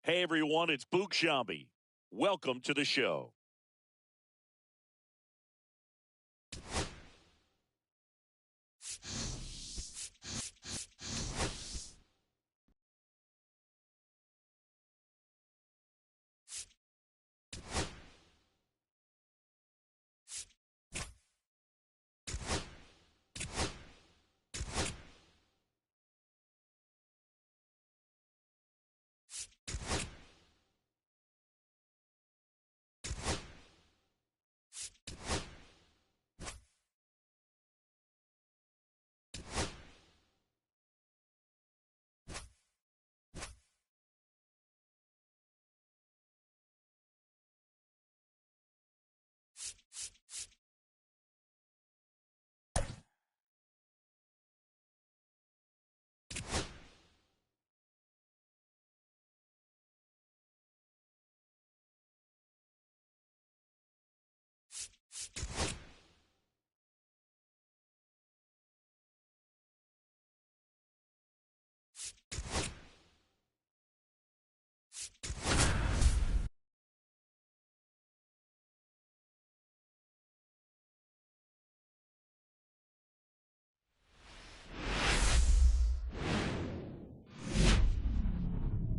Hey everyone, it's Boog Shambi. Welcome to the show.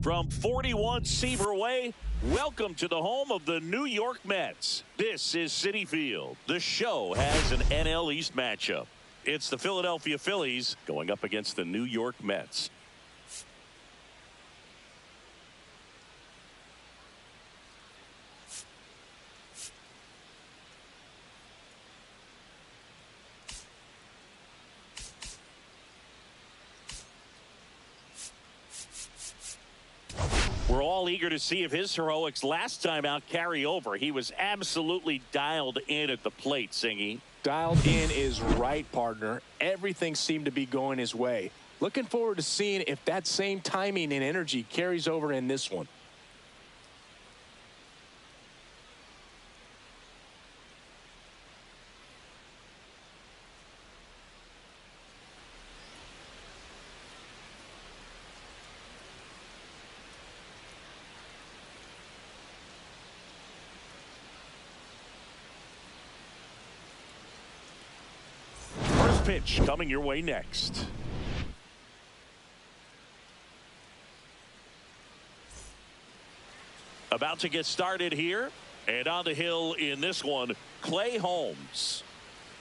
From 41 Seaver Way, welcome to the home of the New York Mets. This is Citi Field. The show has an NL East matchup. It's the Philadelphia Phillies going up against the New York Mets. We're all eager to see if his heroics last time out carry over. He was absolutely dialed in at the plate, Singy. Dialed in is right, partner. Everything seemed to be going his way. Looking forward to seeing if that same timing and energy carries over in this one. Pitch coming your way next. About to get started here, and on the hill in this one, Clay Holmes.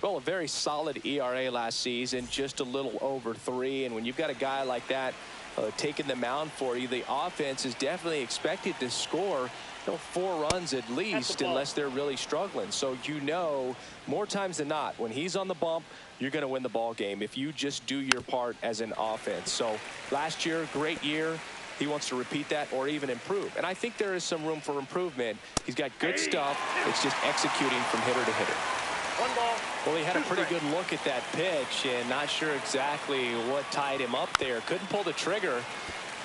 Well, a very solid ERA last season, just a little over 3, and when you've got a guy like that taking the mound for you, the offense is definitely expected to score 4 runs at least, unless they're really struggling. So more times than not, when he's on the bump, you're going to win the ball game if you just do your part as an offense. So last year, great year. He wants to repeat that or even improve. And I think there is some room for improvement. He's got good stuff. It's just executing from hitter to hitter. 1 ball. Well, he had a pretty good look at that pitch and not sure exactly what tied him up there. Couldn't pull the trigger.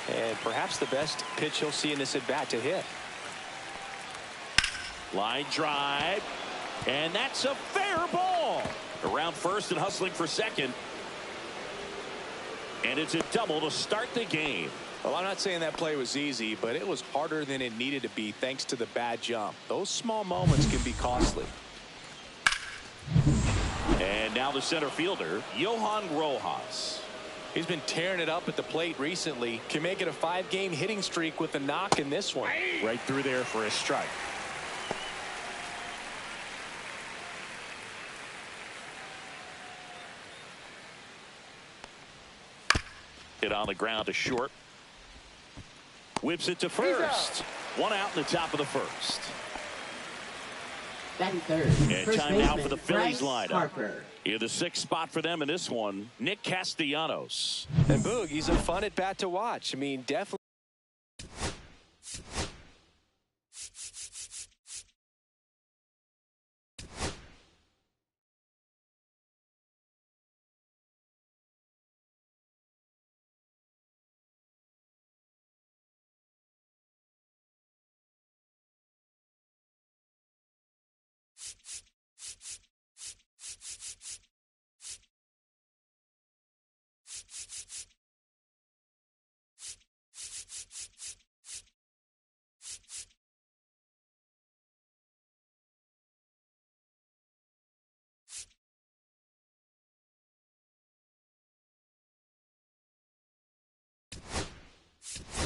And perhaps the best pitch he'll see in this at bat to hit. Line drive. And that's a fair ball. Around first and hustling for second. And it's a double to start the game. Well, I'm not saying that play was easy, but it was harder than it needed to be thanks to the bad jump. Those small moments can be costly. And now the center fielder, Johan Rojas. He's been tearing it up at the plate recently. Can make it a 5-game hitting streak with a knock in this one. Right through there for a strike. Hit on the ground to short. Whips it to first. 1 out in the top of the first. Batting third. And First time now baseman, for the Phillies Bryce lineup. Harper. In the 6th spot for them in this one, Nick Castellanos. And Boog, he's a fun at bat to watch. I mean, definitely.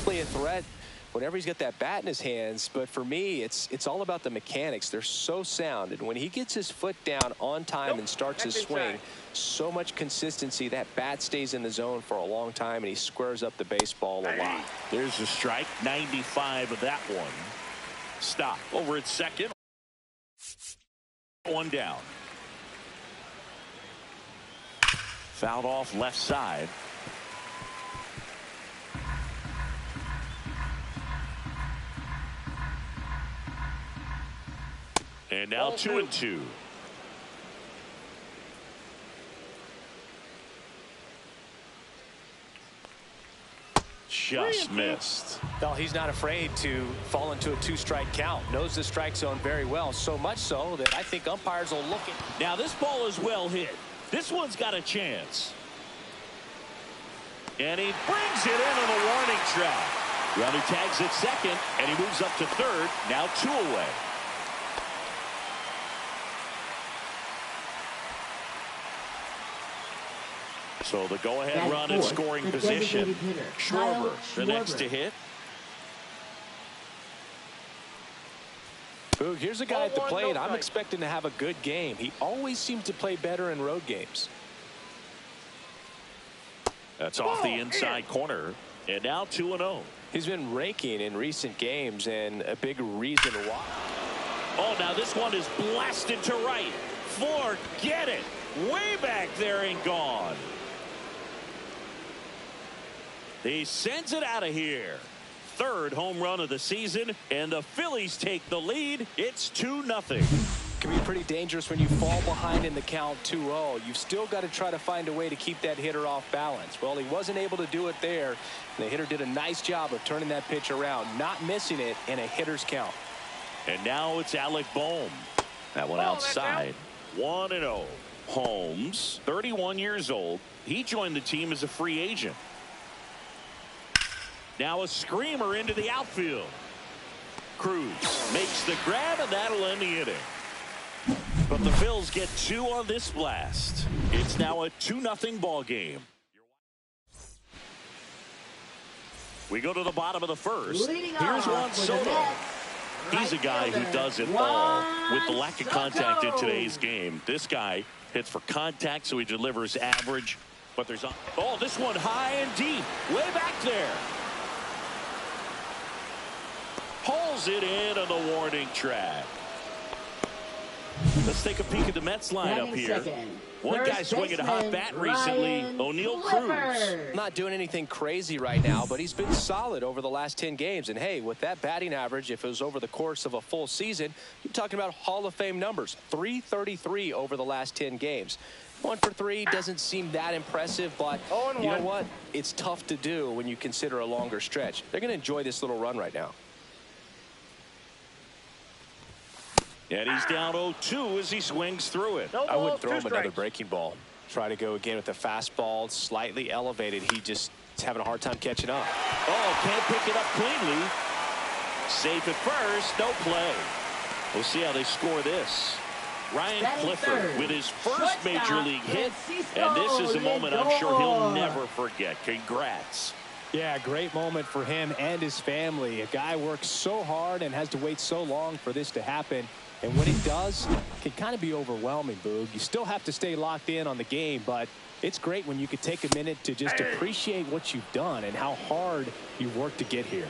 definitely a threat whenever he's got that bat in his hands. But for me, it's all about the mechanics. They're so sound. And when he gets his foot down on time and starts his swing, so much consistency, that bat stays in the zone for a long time, and he squares up the baseball a lot. There's a strike, 95 of that one. Stop over at second. One down. Fouled off left side. And now 2-2. Just missed. Well, he's not afraid to fall into a two-strike count. Knows the strike zone very well, so much so that I think umpires will look at. Now this ball is well hit. This one's got a chance. And he brings it into the warning track. Runner tags at second, and he moves up to third. Now 2 away. So the go-ahead run in scoring position. Schwarber, the next to hit. Boog, here's a guy at the plate. I'm expecting to have a good game. He always seems to play better in road games. That's off the inside corner. And now 2-0. He's been raking in recent games, and a big reason why. Oh, now this one is blasted to right. Forget it. Way back there and gone. He sends it out of here. Third home run of the season, and the Phillies take the lead. It's 2-0. Can be pretty dangerous when you fall behind in the count 2-0. You've still got to try to find a way to keep that hitter off balance. Well, he wasn't able to do it there. The hitter did a nice job of turning that pitch around, not missing it in a hitter's count. And now it's Alec Bohm. That one outside. 1-0. Holmes, 31 years old. He joined the team as a free agent. Now a screamer into the outfield. Cruz makes the grab, and that'll end the inning. But the Phils get 2 on this blast. It's now a 2-0 ball game. We go to the bottom of the first. Here's Juan Soto. He's a guy who does it all. With the lack of contact in today's game, this guy hits for contact, so he delivers average. But there's oh, this one high and deep, way back there. Pulls it in on the warning track. Let's take a peek at the Mets lineup here. One guy swinging a hot bat recently, O'Neal Cruz. Not doing anything crazy right now, but he's been solid over the last 10 games. And hey, with that batting average, if it was over the course of a full season, you're talking about Hall of Fame numbers. 333 over the last 10 games. 1 for 3 doesn't seem that impressive, but you know what? It's tough to do when you consider a longer stretch. They're going to enjoy this little run right now. And he's down 0-2 as he swings through it. I wouldn't throw him another breaking ball. Try to go again with the fastball, slightly elevated. He just is having a hard time catching up. Oh, can't pick it up cleanly. Safe at first, no play. We'll see how they score this. Ryan Clifford with his first major league hit, and this is a moment I'm sure he'll never forget. Congrats. Yeah, great moment for him and his family. A guy works so hard and has to wait so long for this to happen. And when it does, it can kind of be overwhelming, Boog. You still have to stay locked in on the game, but it's great when you can take a minute to just appreciate what you've done and how hard you worked to get here.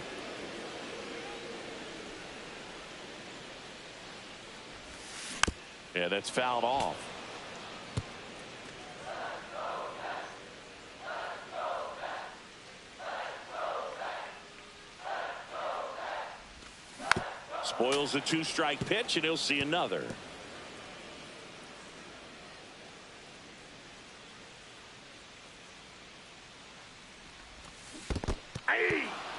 Yeah, that's fouled off. Spoils a 2-strike pitch, and he'll see another.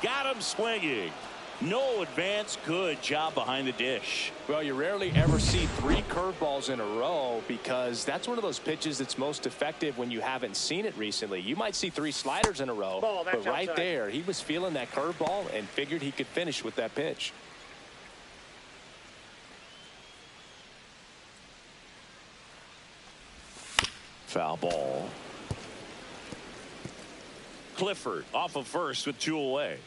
Got him swinging. No advance. Good job behind the dish. Well, you rarely ever see 3 curveballs in a row because that's one of those pitches that's most effective when you haven't seen it recently. You might see 3 sliders in a row, but right there, he was feeling that curveball and figured he could finish with that pitch. Foul ball. Clifford off of first with 2 away.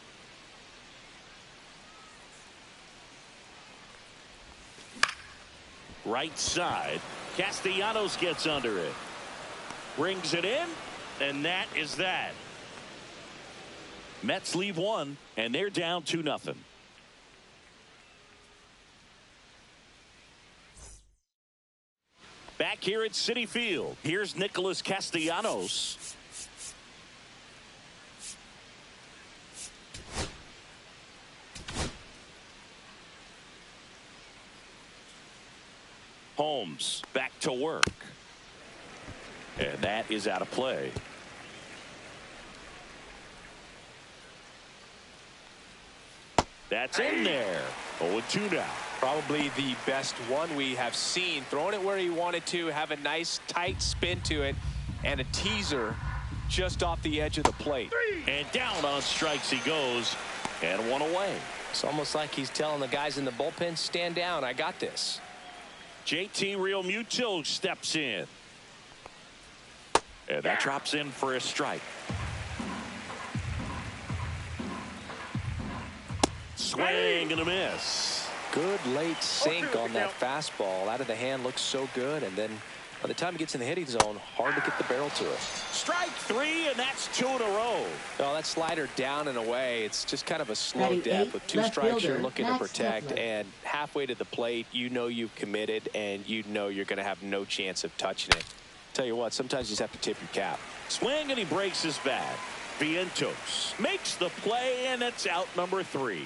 Right side. Castellanos gets under it. Brings it in. And that is that. Mets leave one, and they're down 2-0. Back here at Citi Field, here's Nicholas Castellanos. Holmes back to work. And that is out of play. That's in there. 0-2 now. Probably the best one we have seen. Throwing it where he wanted to, have a nice tight spin to it, and a teaser just off the edge of the plate. And down on strikes he goes, and one away. It's almost like he's telling the guys in the bullpen, stand down, I got this. JT Realmuto steps in. And that drops in for a strike. Swing and a miss. Good late sink on that fastball. Out of the hand, looks so good, and then by the time he gets in the hitting zone, hard to get the barrel to it. Strike three, and that's 2 in a row. Well, that slider down and away. It's just kind of a slow death. With 2 strikes you're looking to protect, and halfway to the plate, you know you've committed, and you know you're going to have no chance of touching it. Tell you what, sometimes you just have to tip your cap. Swing, and he breaks his bat. Vientos makes the play, and it's out number 3.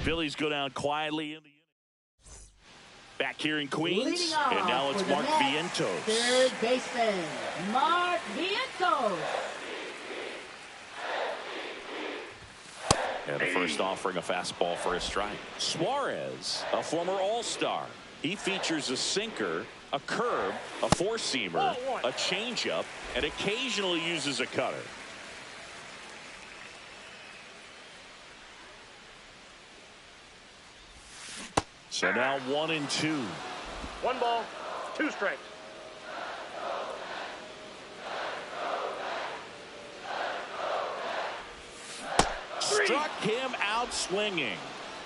Phillies go down quietly in the inning. Back here in Queens, and now it's Mark Vientos. Third baseman, Mark Vientos. And the first offering a fastball for a strike. Suarez, a former All-Star. He features a sinker, a curve, a four-seamer, a changeup, and occasionally uses a cutter. So now 1-2. 1 ball, 2 strikes. Struck him out swinging.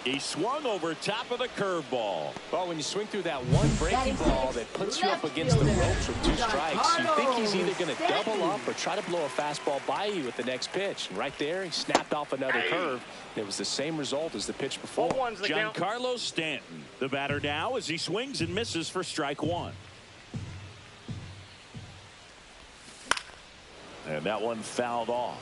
He swung over top of the curveball. Well, when you swing through that one breaking ball that puts you up against the ropes with 2 strikes, you think he's either going to double up or try to blow a fastball by you with the next pitch. And right there, he snapped off another curve. It was the same result as the pitch before. Giancarlo Stanton, the batter now, as he swings and misses for strike 1. And that one fouled off.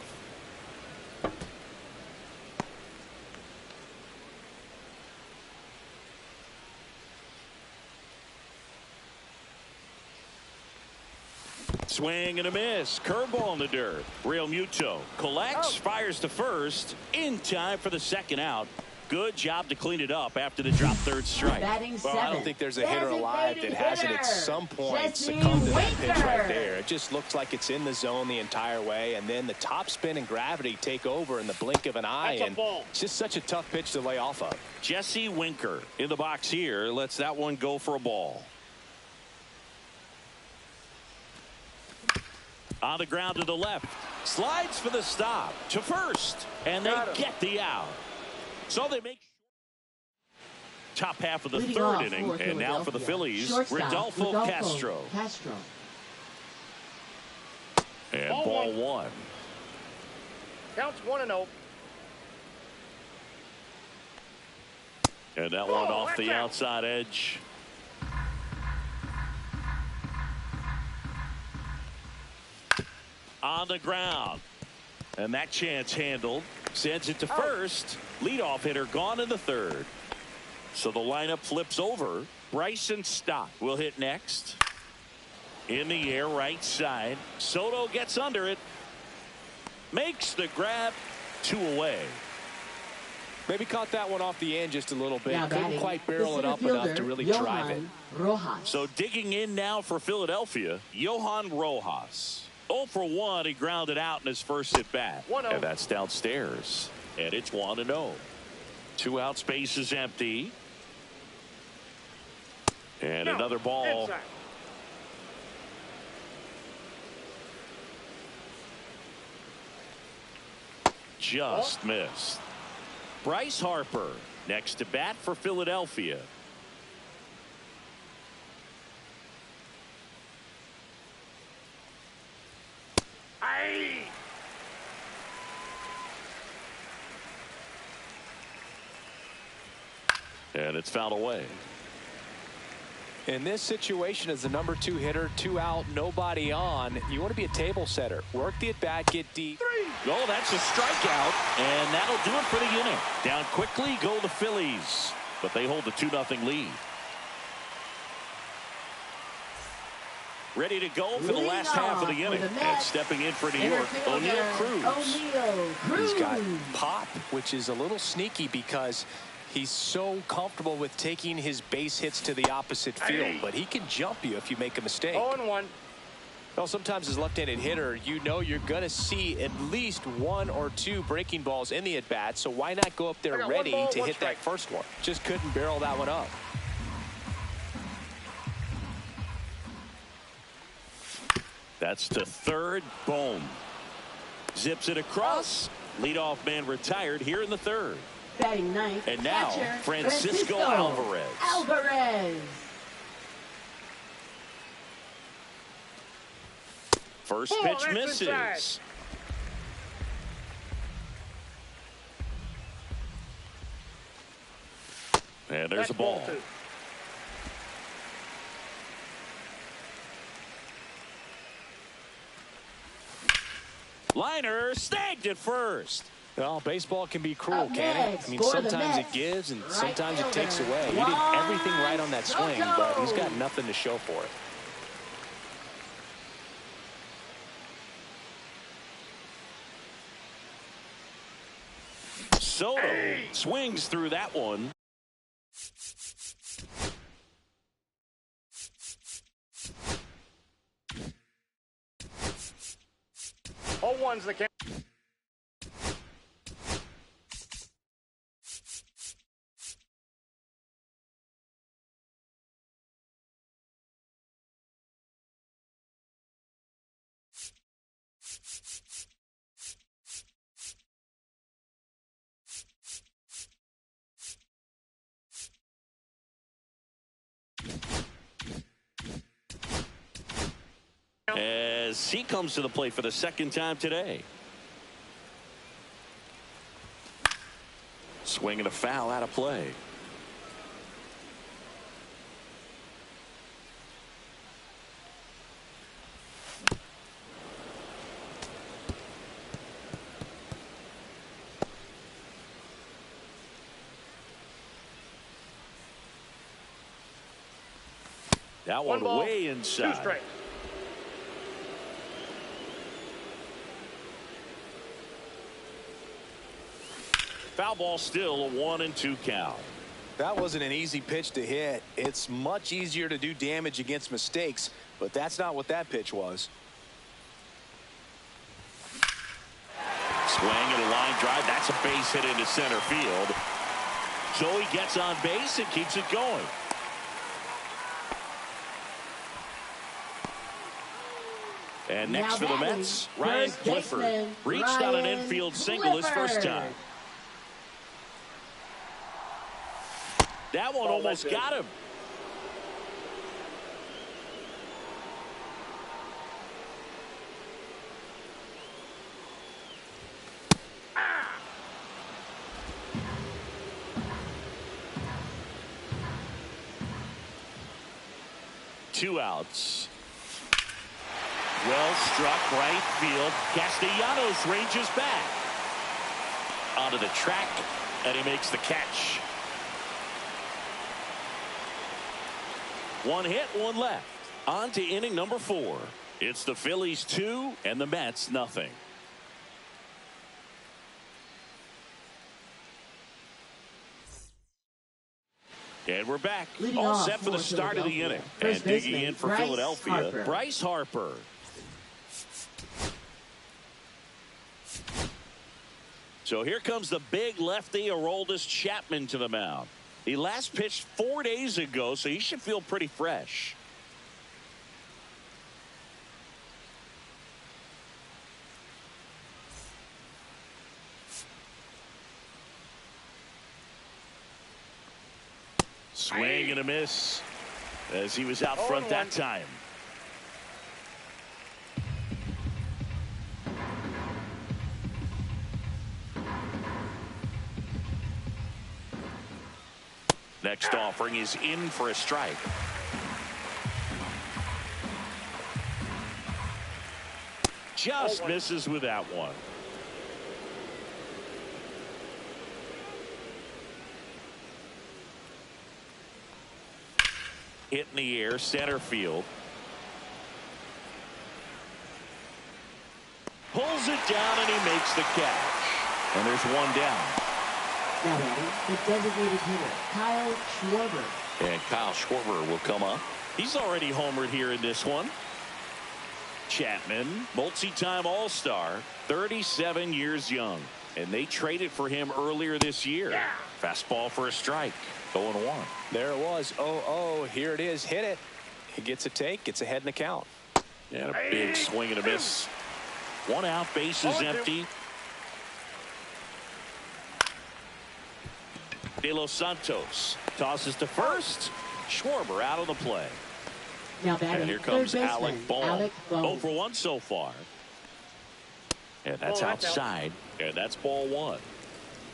Swing and a miss. Curveball in the dirt. Realmuto collects, fires to first, in time for the second out. Good job to clean it up after the drop third strike. Well, I don't think there's a hitter alive that hasn't at some point succumbed to that pitch right there. It just looks like it's in the zone the entire way, and then the top spin and gravity take over in the blink of an eye, and it's just such a tough pitch to lay off of. Jesse Winker in the box here lets that one go for a ball. On the ground to the left. Slides for the stop to first. And they get the out. So they make top half of the third inning. And now for the Phillies, Rodolfo Castro. And ball 1. Counts 1-0. And that one off the outside edge. On the ground, and that chance handled. Sends it to first. Leadoff hitter gone in the third. So the lineup flips over. Bryson Stott will hit next. In the air, right side. Soto gets under it. Makes the grab. 2 away. Maybe caught that one off the end just a little bit. Couldn't quite barrel it up enough to really drive it. So digging in now for Philadelphia, Johan Rojas. 0 for 1. He grounded out in his first at bat. And that's downstairs. And it's 1-0. 2 out, space is empty. And another ball. Inside. Just missed. Bryce Harper Next to bat for Philadelphia. Aye. And it's fouled away. In this situation, as the number 2 hitter, 2 out, nobody on, you want to be a table setter. Work the at bat, get deep. Oh, that's a strikeout, and that'll do it for the inning. Down quickly go the Phillies, but they hold the 2-0 lead. Ready to go for the last half of the inning. And stepping in for New York, O'Neal Cruz. He's got pop, which is a little sneaky because he's so comfortable with taking his base hits to the opposite field, but he can jump you if you make a mistake. 0-1. Well, sometimes as a left-handed hitter, you know you're going to see at least 1 or 2 breaking balls in the at-bat, so why not go up there ready to hit that first one? Just couldn't barrel that one up. That's to third. Boom. Zips it across. Leadoff man retired here in the third. Batting ninth. And now catcher, Francisco Alvarez. First pitch misses. Inside. And there's a ball. Liner snagged at first. Well, baseball can be cruel, can it? I mean, sometimes it gives and sometimes it takes away. He did everything right on that swing, but he's got nothing to show for it. Soto swings through that one. Oh, one's the count. As he comes to the plate for the second time today. Swinging a foul out of play. That one way inside. 2 strikes. Foul ball, still a 1-2 count. That wasn't an easy pitch to hit. It's much easier to do damage against mistakes, but that's not what that pitch was. Swing and a line drive. That's a base hit into center field. Joey gets on base and keeps it going. And next for the Mets, Ryan Clifford reached on an infield single his first time. That one almost got him. Two outs. Well struck right field. Castellanos ranges back onto the track, and he makes the catch. One hit, one left. On to inning number 4. It's the Phillies 2 and the Mets nothing. And we're back. All set for the start of the inning. And digging in for Philadelphia, Bryce Harper. So here comes the big lefty, Aroldis Chapman, to the mound. He last pitched 4 days ago, so he should feel pretty fresh. Swing and a miss as he was out front that time. Next offering is in for a strike. Just misses with that one. Hit in the air, center field. Pulls it down and he makes the catch. And there's one down. Now batting, the designated hitter, Kyle Schwarber. And Kyle Schwarber will come up. He's already homered here in this one. Chapman, multi-time All-Star, 37 years young. And they traded for him earlier this year. Yeah. Fastball for a strike. 0-1. There it was. 0-0. Here it is. Hit it. He gets a take. Gets ahead in the count. And a big swing and a miss. One out. Base is empty. De Los Santos tosses to first. Schwarber out on the play. Now batting, And here comes third Alec baseman, Bohm. Alec Bohm. 0 for 1 so far. And that's outside. And that's ball one.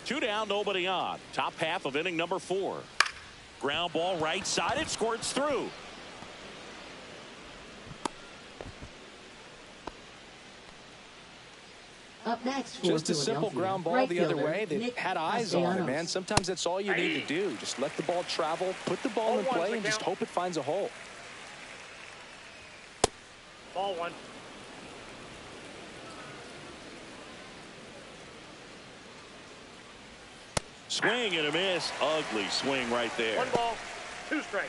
2 down, nobody on. Top half of inning number 4. Ground ball right side. It squirts through. Up next for Just a simple Philadelphia, ground ball right the other fielder, way that Nick had eyes on it, Castellanos. man. Sometimes that's all you need to do. Just let the ball travel, put the ball in play, and just hope it finds a hole. Ball one. Swing and a miss. Ugly swing right there. 1 ball, 2 strikes.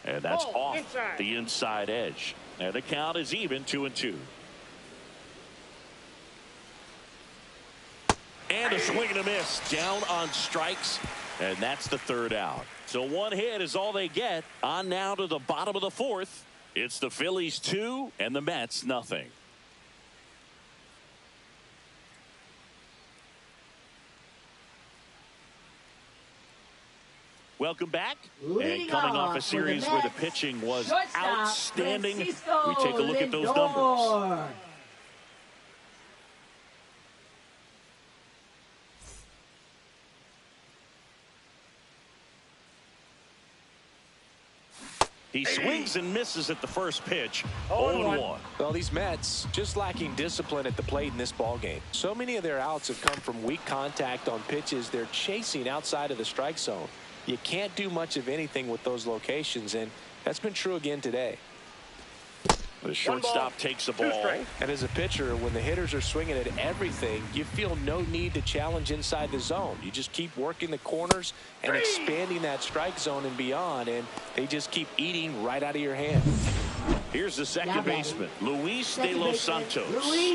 And that's Ball, off inside. the inside edge. And the count is even, 2-2. And a swing and a miss. Down on strikes. And that's the 3rd out. So 1 hit is all they get. On now to the bottom of the 4th. It's the Phillies 2 and the Mets nothing. Welcome back. And coming off a series where the pitching was outstanding, we take a look at those numbers. He swings and misses at the first pitch. 0-1. Well, these Mets just lacking discipline at the plate in this ballgame. So many of their outs have come from weak contact on pitches they're chasing outside of the strike zone. You can't do much of anything with those locations, and that's been true again today. The shortstop takes the ball. And as a pitcher, when the hitters are swinging at everything, you feel no need to challenge inside the zone. You just keep working the corners and expanding that strike zone and beyond, and they just keep eating right out of your hand. Here's the second baseman, Luis De Los Santos.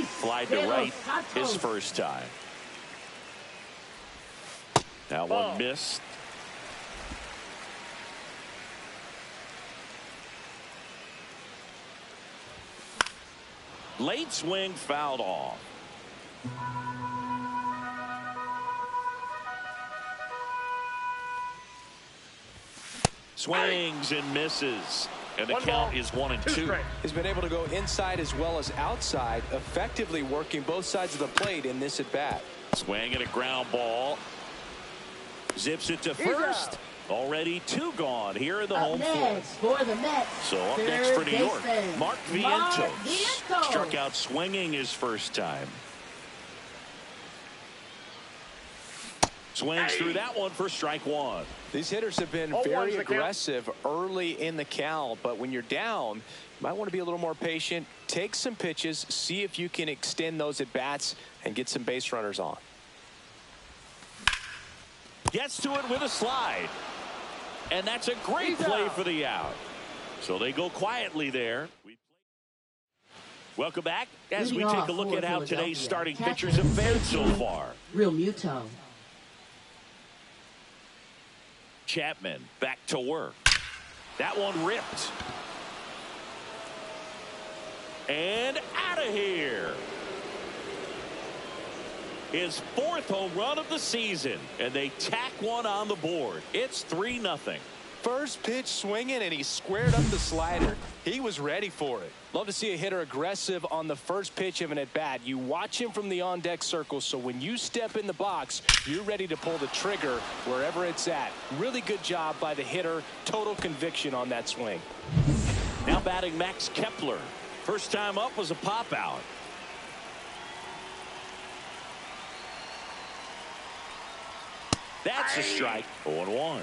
Fly to right his first time. That one missed. Late swing fouled off. Swings and misses. And the count is 1-2. He's been able to go inside as well as outside, effectively working both sides of the plate in this at bat. Swing and a ground ball. Zips it to first. Already 2 gone here in the home fourth. For the Mets. So up next for New York, Mark Vientos. Struck out swinging his first time. Swings through that one for strike 1. These hitters have been very aggressive early in the count, but when you're down, you might want to be a little more patient. Take some pitches, see if you can extend those at bats and get some base runners on. Gets to it with a slide. And that's a great play for the out. So they go quietly there. Welcome back as we take a look at how today's starting pitchers have fared so far. Real Muto. Chapman back to work. That one ripped. And out of here. his 4th home run of the season, and they tack one on the board. It's 3-0. First pitch swinging, and he squared up the slider. He was ready for it. Love to see a hitter aggressive on the first pitch of an at-bat. You watch him from the on-deck circle, so when you step in the box, you're ready to pull the trigger wherever it's at. Really good job by the hitter. Total conviction on that swing. Now batting Max Kepler. First time up was a pop out. That's a strike. 0-1.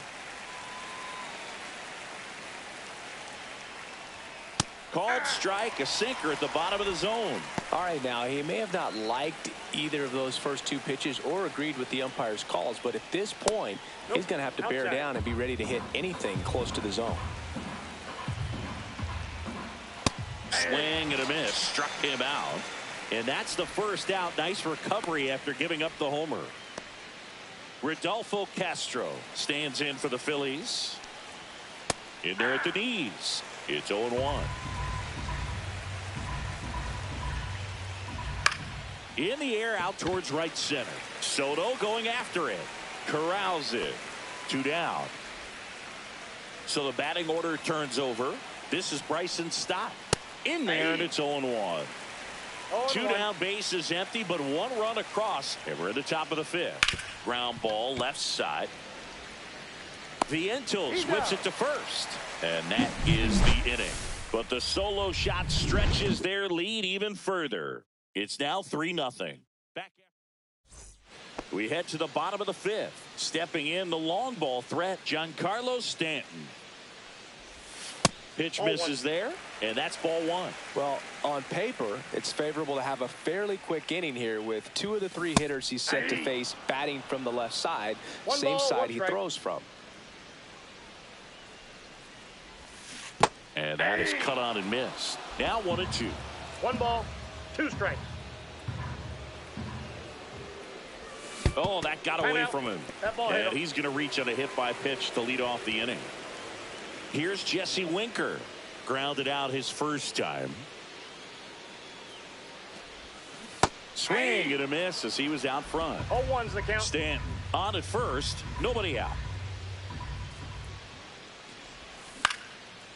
Called strike, a sinker at the bottom of the zone. All right, now he may have not liked either of those first 2 pitches or agreed with the umpire's calls, but at this point, he's going to have to bear down and be ready to hit anything close to the zone. Swing and a miss, struck him out, and that's the first out. Nice recovery after giving up the homer. Rodolfo Castro stands in for the Phillies. In there at the knees. It's 0-1. In the air out towards right center. Soto going after it. Corrals it. 2 down. So the batting order turns over. This is Bryson Stott. In there, and it's 0-1. 2 down, base is empty, but 1 run across. And we're at the top of the 5th. Ground ball left side. Vientos whips it to first. And that is the inning. But the solo shot stretches their lead even further. It's now 3-0. Back after. We head to the bottom of the 5th. Stepping in the long ball threat, Giancarlo Stanton. Pitch misses there, and that's ball 1. Well, on paper, it's favorable to have a fairly quick inning here with 2 of the 3 hitters he's set to face batting from the left side, same side he throws from. And that is cut on and missed. Now 1-2. 1 ball, 2 strikes. Oh, that got away from him. That ball hit And him. he's going to reach on a hit by pitch to lead off the inning. Here's Jesse Winker. Grounded out his first time. Swing and a miss as he was out front. 0-1's the count. Stanton on at first. Nobody out.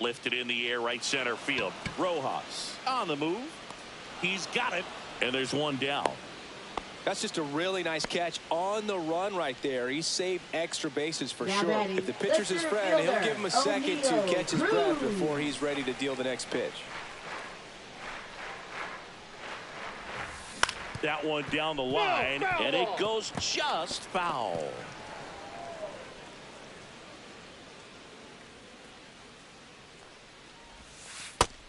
Lifted in the air, right center field. Rojas on the move. He's got it. And there's 1 down. That's just a really nice catch on the run right there. He saved extra bases for sure. If the pitcher's his friend, he'll give him a second to catch his breath before he's ready to deal the next pitch. That one down the line, and it goes just foul.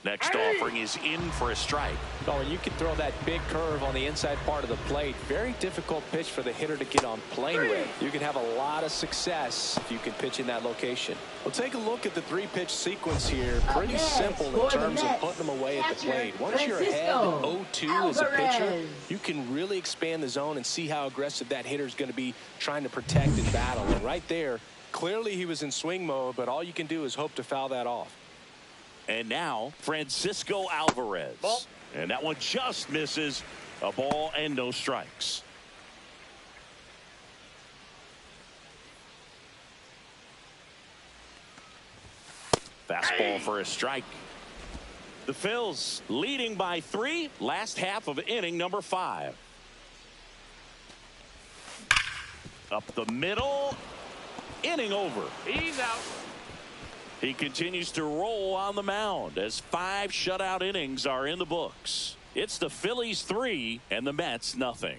Next offering is in for a strike. Oh, and you can throw that big curve on the inside part of the plate. Very difficult pitch for the hitter to get on plane with. You can have a lot of success if you can pitch in that location. Well, take a look at the 3-pitch sequence here. Pretty simple in terms of putting them away at the plate. Once you're ahead 0-2 as a pitcher, you can really expand the zone and see how aggressive that hitter is going to be trying to protect and battle. And right there, clearly he was in swing mode, but all you can do is hope to foul that off. And now Francisco Alvarez. Ball. And that one just misses. A ball and no strikes. Fastball for a strike. The Phils leading by 3. Last half of inning number 5. Up the middle. Inning over. He's out. He continues to roll on the mound as 5 shutout innings are in the books. It's the Phillies 3 and the Mets nothing.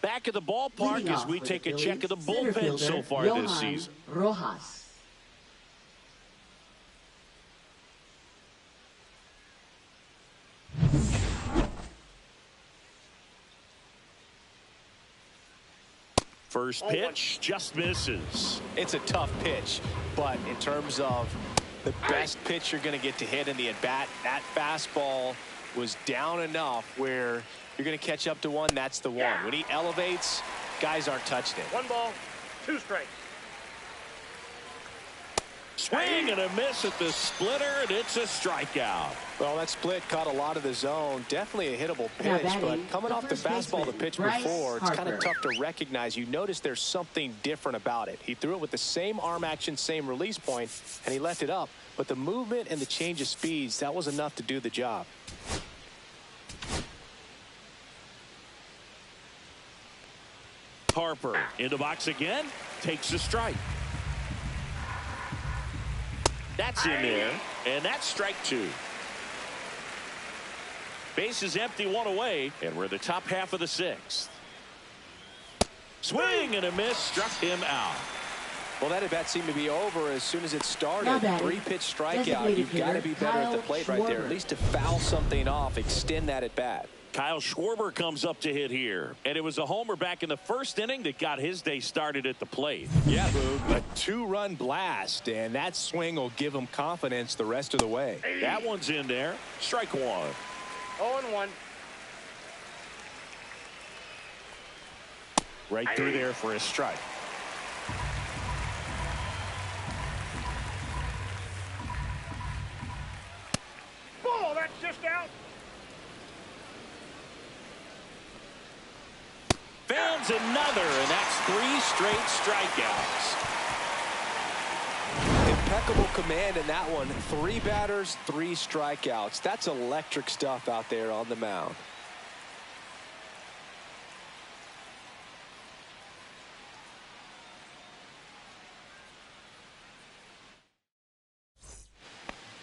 Back at the ballpark as we take a check of the bullpen so far this season. Rojas. First pitch just misses. It's a tough pitch, but in terms of the best pitch you're going to get to hit in the at-bat, that fastball was down enough where you're going to catch up to one. That's the one. When he elevates, guys aren't touching it. 1 ball, 2 strikes. Swing and a miss at the splitter, and it's a strikeout. Well, that split caught a lot of the zone. Definitely a hittable pitch, but coming off the fastball the pitch before, it's kind of tough to recognize. You notice there's something different about it. He threw it with the same arm action, same release point, and he left it up. But the movement and the change of speeds, that was enough to do the job. Harper in the box again, takes a strike. That's in there, and that's strike two. Base is empty, one away, and we're in the top half of the sixth. Swing and a miss, struck him out. Well, that at bat seemed to be over as soon as it started. Three-pitch strikeout. You've got to be better at the plate right there, at least to foul something off, extend that at bat. Kyle Schwarber comes up to hit here, and it was a homer back in the first inning that got his day started at the plate. Yeah, Boog, a two-run blast, and that swing will give him confidence the rest of the way. That one's in there. Strike one. 0-1. Right through there for a strike. Ball, that's just out. Founds another, and that's 3 straight strikeouts. Impeccable command in that one. 3 batters, 3 strikeouts. That's electric stuff out there on the mound.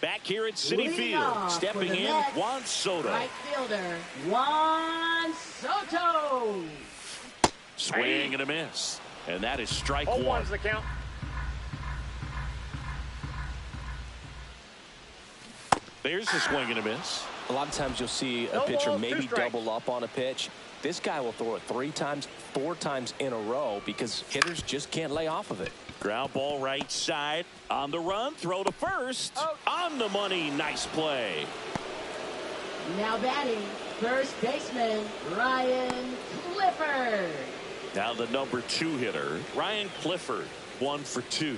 Back here at Citi Field, stepping in, Juan Soto. Right fielder, Juan Soto. Swing and a miss. And that is strike 0-1's one. the count. There's the swing and a miss. A lot of times you'll see a No pitcher balls, maybe 2 strikes. double up on a pitch. This guy will throw it 3 times, 4 times in a row because hitters just can't lay off of it. Ground ball right side. On the run, throw to first. On the money, nice play. Now batting, first baseman, Ryan Clifford. Now the number 2 hitter, Ryan Clifford, 1 for 2.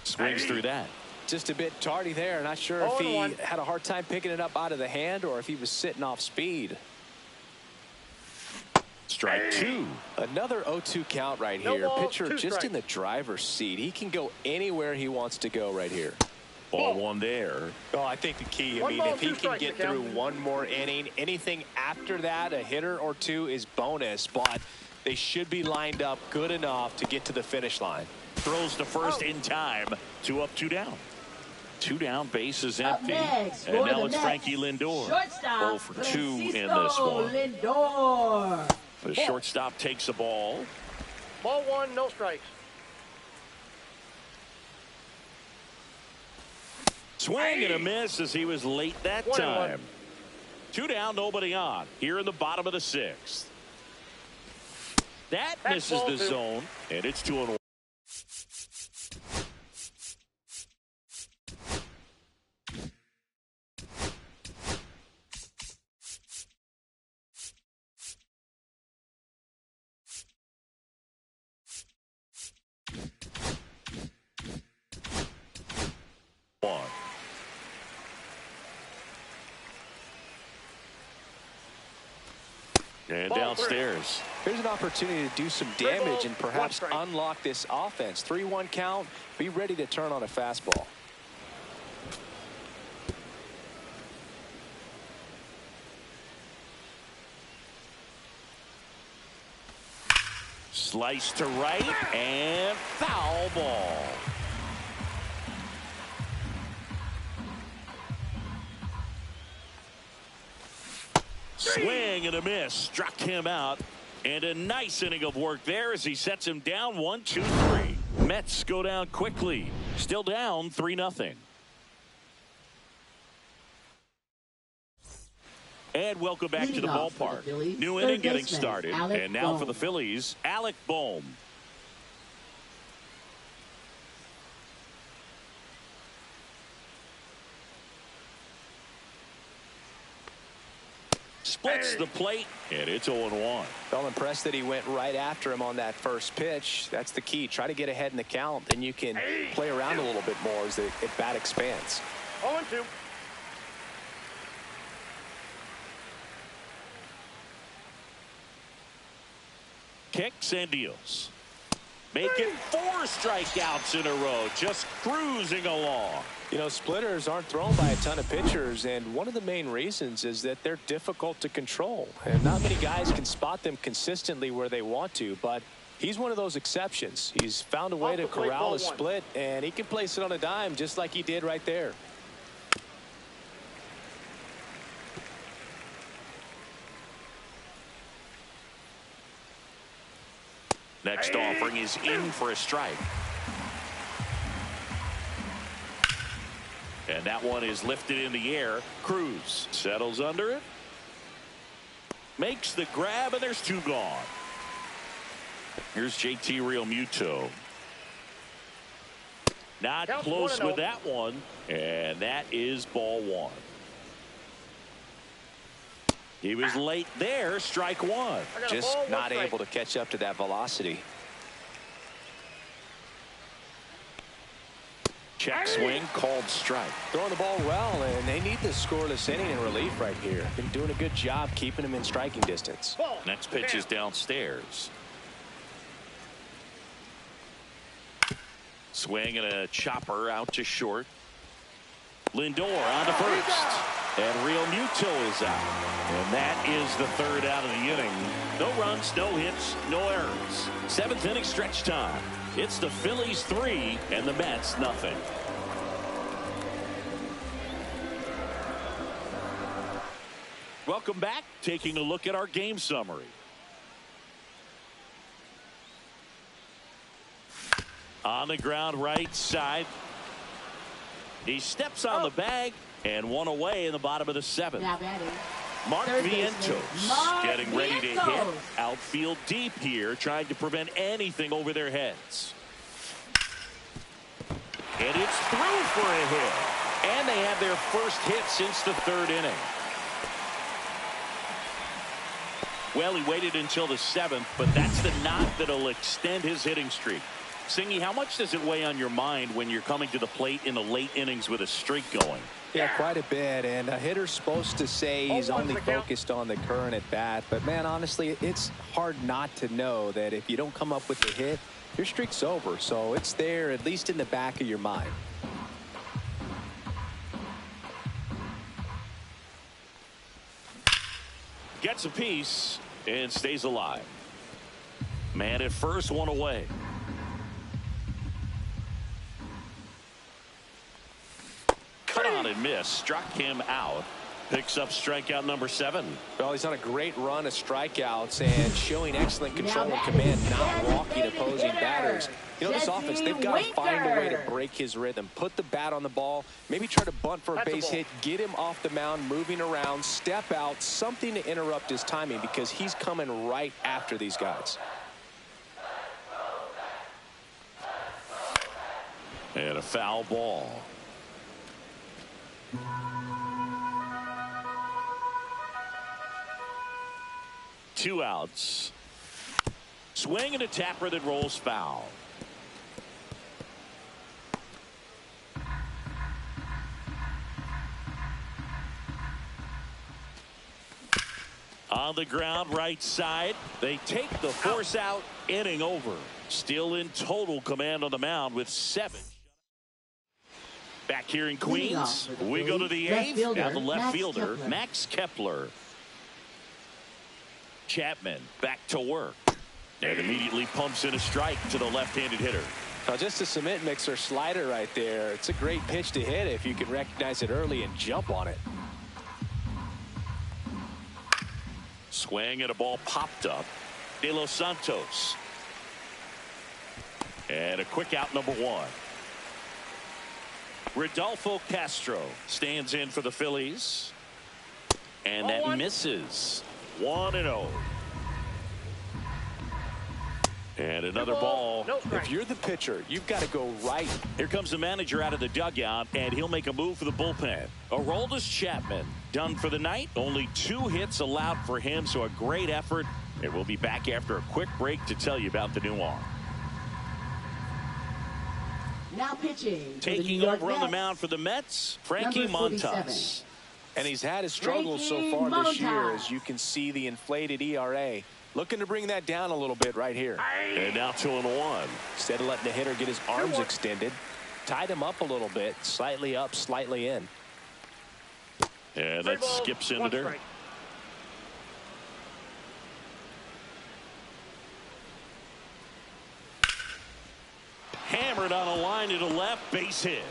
Swings through that. Just a bit tardy there. Not sure if he had a hard time picking it up out of the hand or if he was sitting off speed. Strike 2. Another 0-2 count right No here. balls, Pitcher 2 just strikes. in the driver's seat. He can go anywhere he wants to go right here. Ball 1 there. Well, I think the key, I 1 mean, ball, if he 2 can strikes get to count. through one more inning, anything after that, a hitter or 2 is bonus, but they should be lined up good enough to get to the finish line. Throws to first in time. 2 up, 2 down. 2 down, base is Up empty. next, And for now the it's Mets, Frankie Lindor. Shortstop, 0 for 2 in this Francisco one. Lindor. The shortstop takes the ball. Ball 1, no strikes. Swing and a miss as he was late that 1-1. time. 2 down, nobody on. Here in the bottom of the 6th. That That's misses ball the 2. zone, and it's 2-1. And Ball downstairs. Here's an opportunity to do some Three damage balls, and 1 perhaps strike. unlock this offense. 3-1 count. Be ready to turn on a fastball. Slice to right and foul ball. Swing and a miss. Struck him out. And a nice inning of work there as he sets him down 1-2-3. Mets go down quickly. Still down 3-0. And welcome back to the Leading off for the ballpark. Phillies, New third inning getting baseman, started. Alec And now for Bohm. the Phillies, Alec Bohm. Splits the plate, and it's 0-1. Well, impressed that he went right after him on that first pitch. That's the key. Try to get ahead in the count. Then you can play around a little bit more as the at-bat expands. 0-2. Kicks and deals. Making 4 strikeouts in a row. Just cruising along. You know, splitters aren't thrown by a ton of pitchers, and one of the main reasons is that they're difficult to control. And not many guys can spot them consistently where they want to, but he's one of those exceptions. He's found a way to corral a split, and he can place it on a dime just like he did right there. Next offering is in for a strike. And that one is lifted in the air. Cruz settles under it. Makes the grab, and there's 2 gone. Here's JT Realmuto. Not close with that one. And that is ball 1. He was late there. Strike 1. Just not able to catch up to that velocity. Check swing, called strike. Throwing the ball well, and they need this scoreless inning in relief right here. Been doing a good job keeping him in striking distance. Next pitch is downstairs. Swing and a chopper out to short. Lindor on to first. And Realmuto is out. And that is the 3rd out of the inning. No runs, no hits, no errors. 7th inning stretch time. It's the Phillies 3 and the Mets nothing. Welcome back. Taking a look at our game summary. On the ground right side. He steps on the bag and 1 away in the bottom of the 7th. Now batting. Mark Third Vientos Mark getting ready to hit. Vientos. Outfield deep here, trying to prevent anything over their heads. And it's through for a hit. And they have their first hit since the 3rd inning. Well, he waited until the 7th, but that's the knock that'll extend his hitting streak. Singy, how much does it weigh on your mind when you're coming to the plate in the late innings with a streak going? Yeah, quite a bit, and a hitter's supposed to say he's only focused on the current at bat, but man, honestly, it's hard not to know that if you don't come up with the hit, your streak's over. So it's there, at least in the back of your mind. Gets a piece and stays alive. Man at first, 1 away. Cut on and miss. Struck him out. Picks up strikeout number 7. Well, he's on a great run of strikeouts and showing excellent control and command, not walking opposing batters. You know, this offense, they've got to find a way to break his rhythm. Put the bat on the ball, maybe try to bunt for a base hit, get him off the mound, moving around, step out, something to interrupt his timing because he's coming right after these guys. And a foul ball. Two outs. Swing and a tapper that rolls foul. On the ground right side. They take the force out. Inning over. Still in total command on the mound with 7. Back here in Queens, we go to the 8th. Now the left fielder, Max Kepler. Chapman back to work. And immediately pumps in a strike to the left-handed hitter. Now just a cement mixer slider right there. It's a great pitch to hit if you can recognize it early and jump on it. Swing and a ball popped up. De Los Santos. And a quick out, number 1. Rodolfo Castro stands in for the Phillies. And that misses. 1-0. And another ball. No strike. If you're the pitcher, you've got to go right. Here comes the manager out of the dugout, and he'll make a move for the bullpen. Aroldis Chapman done for the night. Only 2 hits allowed for him, so a great effort. And we'll be back after a quick break to tell you about the new arm. Now pitching. Taking over on the mound for the Mets, Frankie Montas. And he's had his struggles so far this year, as you can see the inflated ERA. Looking to bring that down a little bit right here. And now 2-1. Instead of letting the hitter get his arms extended, tied him up a little bit, slightly up, slightly in. And that skips into there. Hammered on a line to the left, base hit.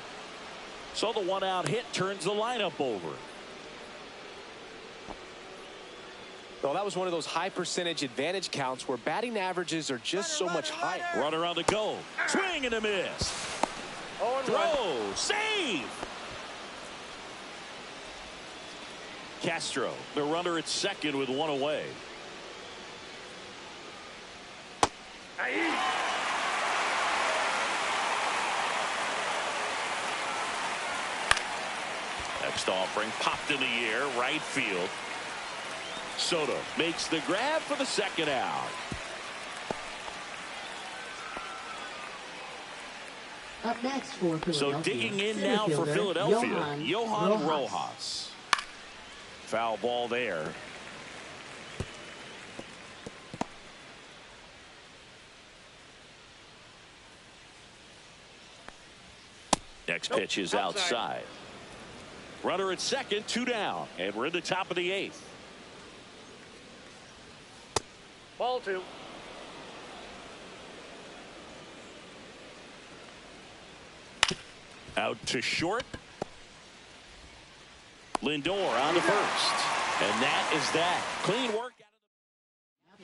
So the 1-out hit turns the lineup over. Well, that was one of those high percentage advantage counts where batting averages are just so much higher. Runner on the go. Swing and a miss. Throw. Save. Castro, the runner at second with 1 away. Next offering popped in the air, right field. Soto makes the grab for the 2nd out. Up next for Philadelphia. So digging in now for Philadelphia, Johan Rojas. Foul ball there. Next pitch is outside. Runner at second, 2 down, and we're in the top of the 8th. Ball 2. Out to short. Lindor on the first. And that is that. Clean work.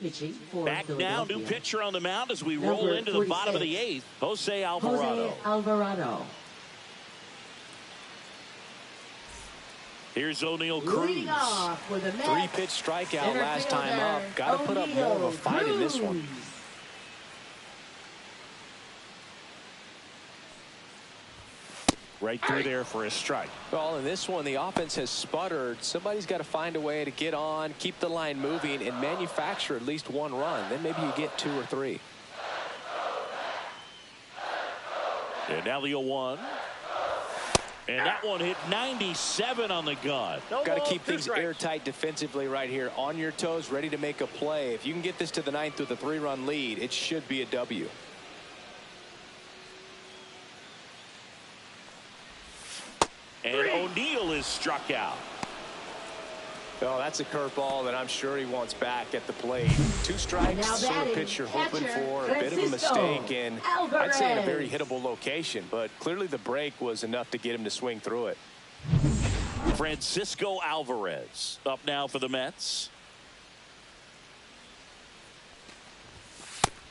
Pitching for Back now, new pitcher on the mound as we roll into the bottom of the 8th. Jose Alvarado. Here's O'Neal Cruz. 3-pitch strikeout last time up. Got to put up more of a fight in this one. Right through there for a strike. Well, in this one, the offense has sputtered. Somebody's got to find a way to get on, keep the line moving, and manufacture at least 1 run. Then maybe you get 2 or 3. And now the 0-1. And that one hit 97 on the gun. Got to keep things airtight defensively right here. On your toes, ready to make a play. If you can get this to the 9th with a 3-run lead, it should be a W. And O'Neal is struck out. Oh, that's a curveball that I'm sure he wants back at the plate. 2 strikes, sort of pitch you're hoping for. A bit of a mistake, and I'd say in a very hittable location. But clearly the break was enough to get him to swing through it. Francisco Alvarez up now for the Mets.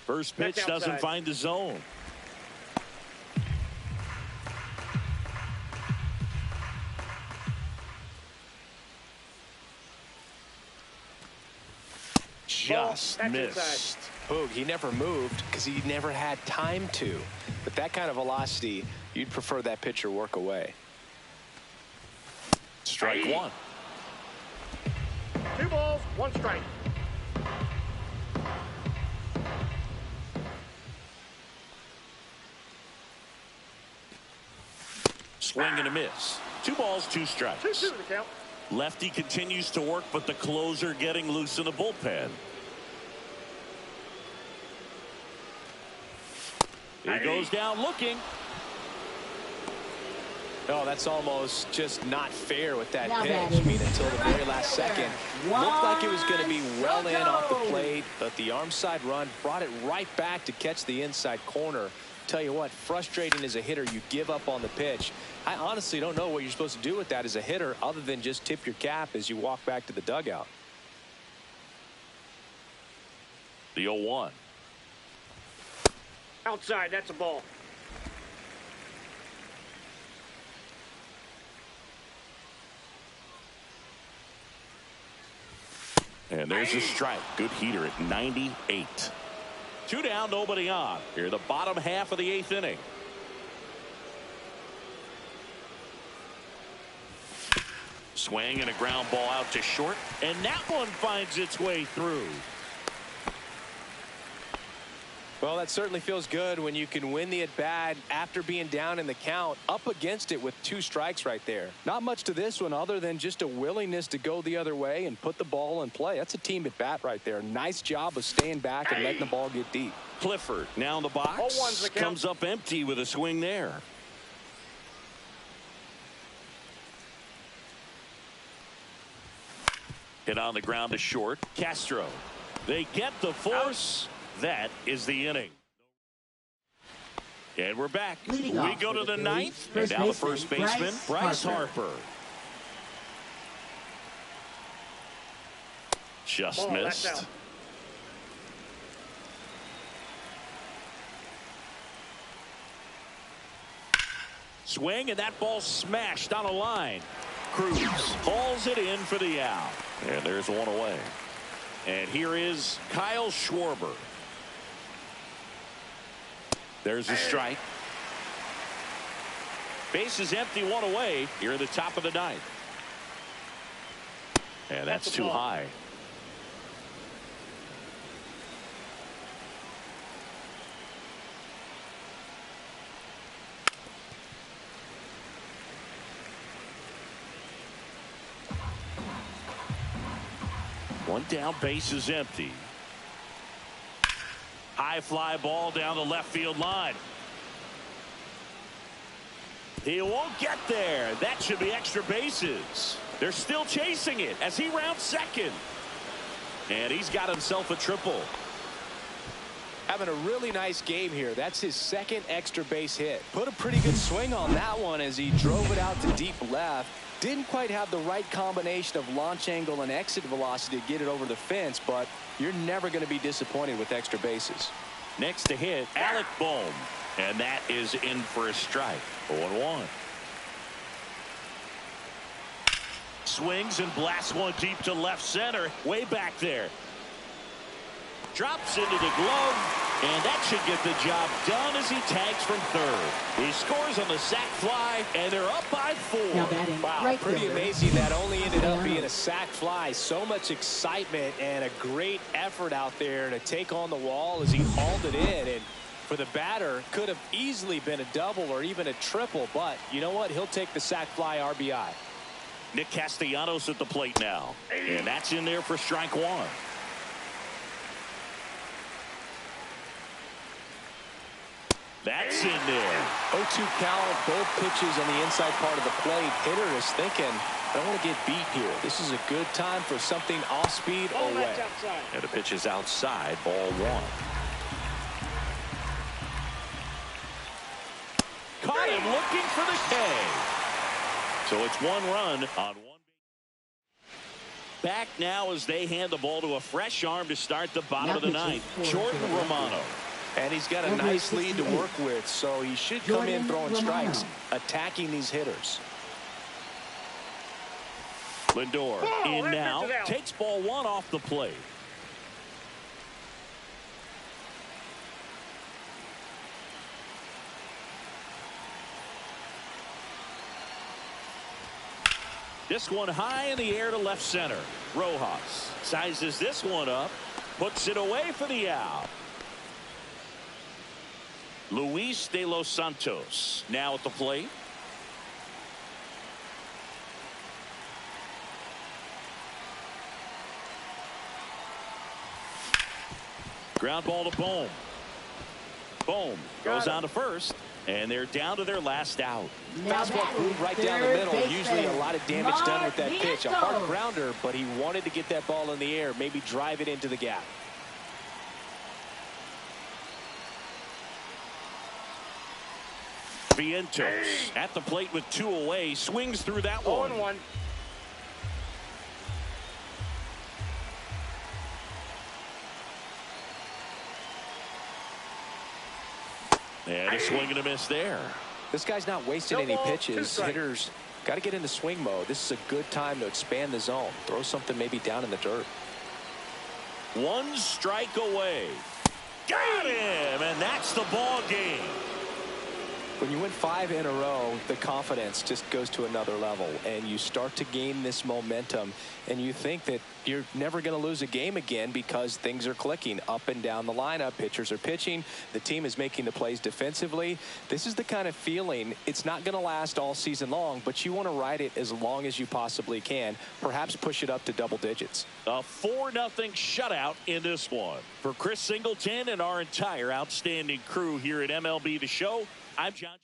First pitch doesn't find the zone. Just missed. Boog, he never moved because he never had time to. But that kind of velocity, you'd prefer that pitcher work away. Strike 1. 2 balls, 1 strike. Swing and a miss. 2 balls, 2 strikes. 2-2 the count. Lefty continues to work, but the closer getting loose in the bullpen. He goes down looking. Oh, that's almost just not fair with that pitch. I mean, until the very last second. Looked like it was going to be well in off the plate, but the arm side run brought it right back to catch the inside corner. Tell you what, frustrating as a hitter, you give up on the pitch. I honestly don't know what you're supposed to do with that as a hitter other than just tip your cap as you walk back to the dugout. The 0-1. Outside, that's a ball. And there's a strike. Good heater at 98. Two down, nobody on. Here, the bottom half of the 8th inning. Swing and a ground ball out to short, and that one finds its way through. Well, that certainly feels good when you can win the at-bat after being down in the count, up against it with 2 strikes right there. Not much to this one other than just a willingness to go the other way and put the ball in play. That's a team at-bat right there. Nice job of staying back and letting the ball get deep. Clifford now in the box. 0-1's the count. Comes up empty with a swing there. Hit on the ground to short. Castro. They get the force. That is the inning. And we're back. We go to the 9th. And now the first baseman, Bryce Harper. Just missed. Swing, and that ball smashed on a line. Cruz hauls it in for the out. And there's one away. And here is Kyle Schwarber. There's a strike. Base is empty, one away. Here at the top of the 9th. And that's too high. One down, base is empty. High fly ball down the left field line. He won't get there. That should be extra bases. They're still chasing it as he rounds second. And he's got himself a triple. Having a really nice game here. That's his 2nd extra base hit. Put a pretty good swing on that one as he drove it out to deep left. Didn't quite have the right combination of launch angle and exit velocity to get it over the fence, but you're never going to be disappointed with extra bases. Next to hit, Alec Bohm. And that is in for a strike. 0-1. Swings and blasts one deep to left center. Way back there. Drops into the glove. And that should get the job done as he tags from third. He scores on the sac fly, and they're up by 4. Wow, right pretty fielder. amazing that only ended up being a sac fly. So much excitement and a great effort out there to take on the wall as he hauled it in. And for the batter, could have easily been a double or even a triple. But you know what? He'll take the sac fly RBI. Nick Castellanos at the plate now. And that's in there for strike 1. That's in there. 0-2 count, both pitches on the inside part of the plate. Hitter is thinking, I don't want to get beat here. This is a good time for something off speed or away. And the pitch is outside, ball 1. Caught him looking for the K. So it's 1 run on 1. Back now as they hand the ball to a fresh arm to start the bottom of the 9th. Jordan Romano. And he's got a nice lead to work with, so he should come in throwing strikes, attacking these hitters. Lindor in now, takes ball 1 off the plate. This one high in the air to left center. Rojas sizes this one up, puts it away for the out. Luis de los Santos now at the plate. Ground ball to Bohm. Bohm goes on to first, and they're down to their last out. Fastball groove right down the middle. Usually a lot of damage done with that pitch. A hard grounder, but he wanted to get that ball in the air, maybe drive it into the gap. Vientos at the plate with 2 away, swings through that one. 0-1. And a swing and a miss there. This guy's not wasting any pitches. Hitters got to get into swing mode. This is a good time to expand the zone. Throw something maybe down in the dirt. 1 strike away. Got him, and that's the ball game. When you win 5 in a row, the confidence just goes to another level, and you start to gain this momentum, and you think that you're never going to lose a game again because things are clicking up and down the lineup. Pitchers are pitching. The team is making the plays defensively. This is the kind of feeling, it's not going to last all season long, but you want to ride it as long as you possibly can, perhaps push it up to double digits. A 4-0 shutout in this one. For Chris Singleton and our entire outstanding crew here at MLB The Show, I'm John.